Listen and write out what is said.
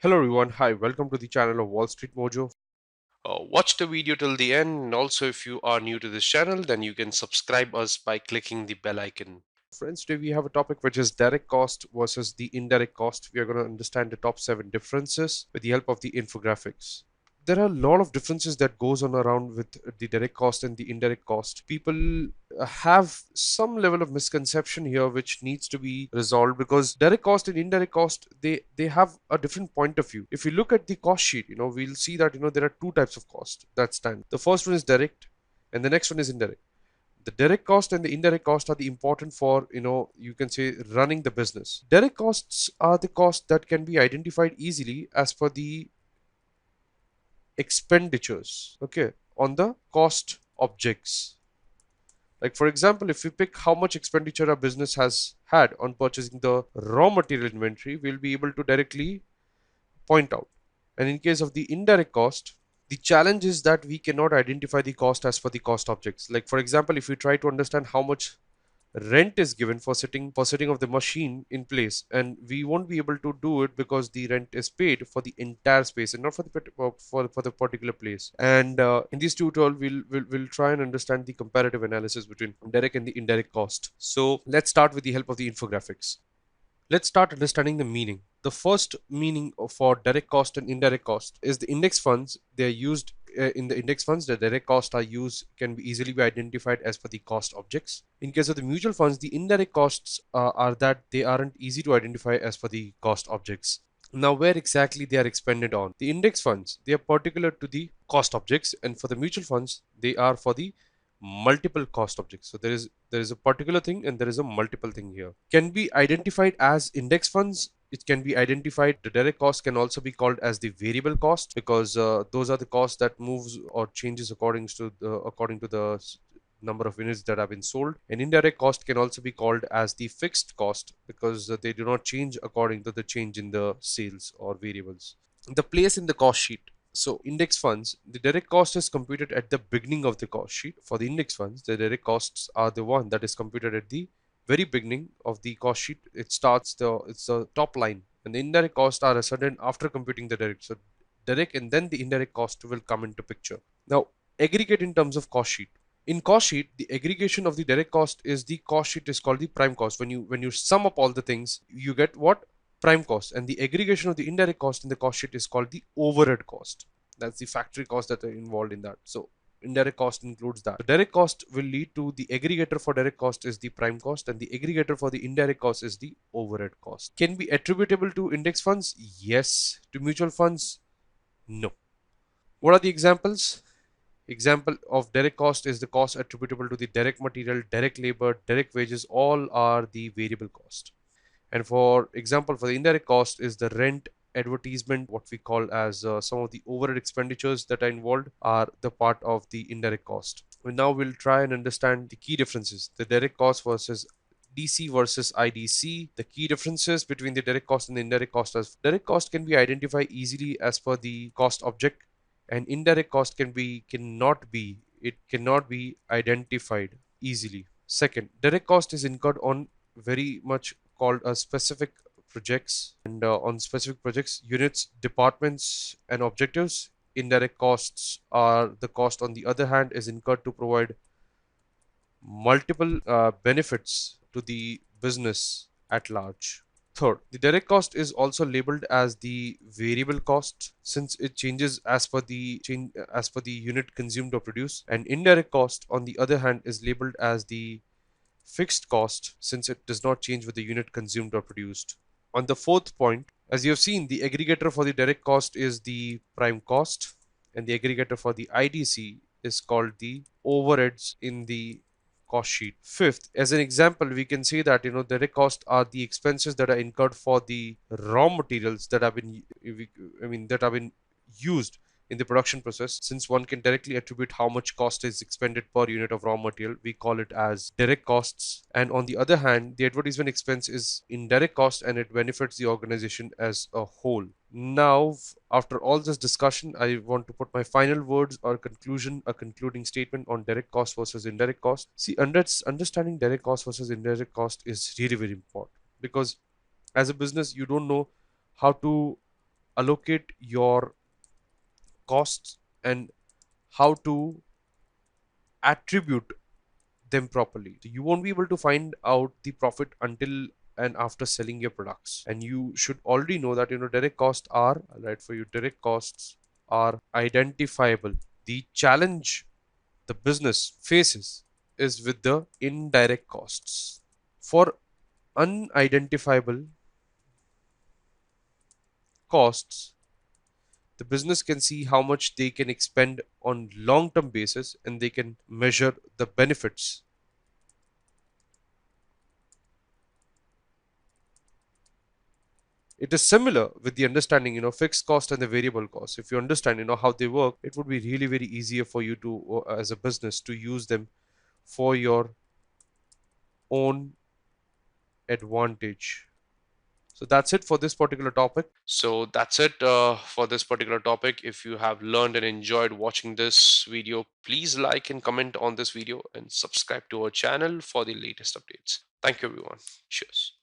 Hello everyone, hi, welcome to the channel of Wall Street Mojo. Watch the video till the end, and also if you are new to this channel, then you can subscribe us by clicking the bell icon. Friends, today we have a topic which is direct cost versus the indirect cost. We are going to understand the top 7 differences with the help of the infographics. There are a lot of differences that goes on around with the direct cost and the indirect cost. People have some level of misconception here which needs to be resolved, because direct cost and indirect cost, they have a different point of view. If you look at the cost sheet, we'll see that there are two types of cost that stand. The first one is direct and the next one is indirect. The direct cost and the indirect cost are the important for, you can say, running the business. Direct costs are the costs that can be identified easily as per the expenditures, okay, on the cost objects. Like for example, if we pick how much expenditure a business has had on purchasing the raw material inventory, we'll be able to directly point out. And in case of the indirect cost, the challenge is that we cannot identify the cost as for the cost objects. Like for example, if we try to understand how much rent is given for setting of the machine in place, and we won't be able to do it because the rent is paid for the entire space and not for the particular place. And in this tutorial we'll try and understand the comparative analysis between direct and the indirect cost. So let's start with the help of the infographics. Let's start understanding the meaning. The first meaning for direct cost and indirect cost is the index funds. They're used in the index funds. The direct costs are used can be easily be identified as per the cost objects. In case of the mutual funds, the indirect costs are that they aren't easy to identify as per the cost objects. Now, where exactly they are expended on? The index funds, they are particular to the cost objects, and for the mutual funds, they are for the multiple cost objects. So there is a particular thing and there is a multiple thing here. Can be identified as index funds. It can be identified. The direct cost can also be called as the variable cost, because those are the costs that moves or changes according to the number of units that have been sold. And indirect cost can also be called as the fixed cost, because they do not change according to the change in the sales or variables. The place in the cost sheet. So index funds, the direct cost is computed at the beginning of the cost sheet. For the index funds, the direct costs are the one that is computed at the very beginning of the cost sheet. It's the top line, and the indirect costs are ascertained after computing the direct. So direct and then the indirect cost will come into picture. Now, aggregate in terms of cost sheet. In cost sheet, the aggregation of the direct cost is the cost sheet is called the prime cost. When you sum up all the things, you get what? Prime cost. And the aggregation of the indirect cost in the cost sheet is called the overhead cost. That's the factory cost that are involved in that. So indirect cost includes that. The direct cost will lead to the aggregator for direct cost is the prime cost, and the aggregator for the indirect cost is the overhead cost. Can be attributable to index funds? Yes. To mutual funds? No. What are the examples? Example of direct cost is the cost attributable to the direct material, direct labor, direct wages, all are the variable cost. And for example, for the indirect cost is the rent, advertisement, what we call as some of the overhead expenditures that are involved are the part of the indirect cost. And now we'll try and understand the key differences, the direct cost versus DC versus IDC. The key differences between the direct cost and the indirect cost is direct cost can be identified easily as per the cost object, and indirect cost cannot be identified easily. Second, direct cost is incurred on very much called a specific projects, and on specific projects, units, departments, and objectives. Indirect costs are the cost, on the other hand, is incurred to provide multiple benefits to the business at large. Third, the direct cost is also labeled as the variable cost, since it changes as per the unit consumed or produced. And indirect cost, on the other hand, is labeled as the fixed cost, since it does not change with the unit consumed or produced. On the fourth point, as you have seen, the aggregator for the direct cost is the prime cost, and the aggregator for the IDC is called the overheads in the cost sheet. Fifth, as an example, we can say that direct costs are the expenses that are incurred for the raw materials that have been that have been used in the production process. Since one can directly attribute how much cost is expended per unit of raw material, we call it as direct costs. And on the other hand, the advertisement expense is indirect cost, and it benefits the organization as a whole. Now, after all this discussion, I want to put my final words or conclusion, a concluding statement on direct cost versus indirect cost. See, understanding direct cost versus indirect cost is really very important, because as a business, you don't know how to allocate your costs and how to attribute them properly. So you won't be able to find out the profit until and after selling your products. And you should already know that direct costs are right for you. Direct costs are identifiable. The challenge the business faces is with the indirect costs. For unidentifiable costs, the business can see how much they can expend on long term basis and they can measure the benefits. It is similar with the understanding fixed cost and the variable cost. If you understand how they work, it would be really very easier for you to as a business to use them for your own advantage. So that's it for this particular topic. So that's it for this particular topic. If you have learned and enjoyed watching this video, please like and comment on this video and subscribe to our channel for the latest updates. Thank you, everyone. Cheers.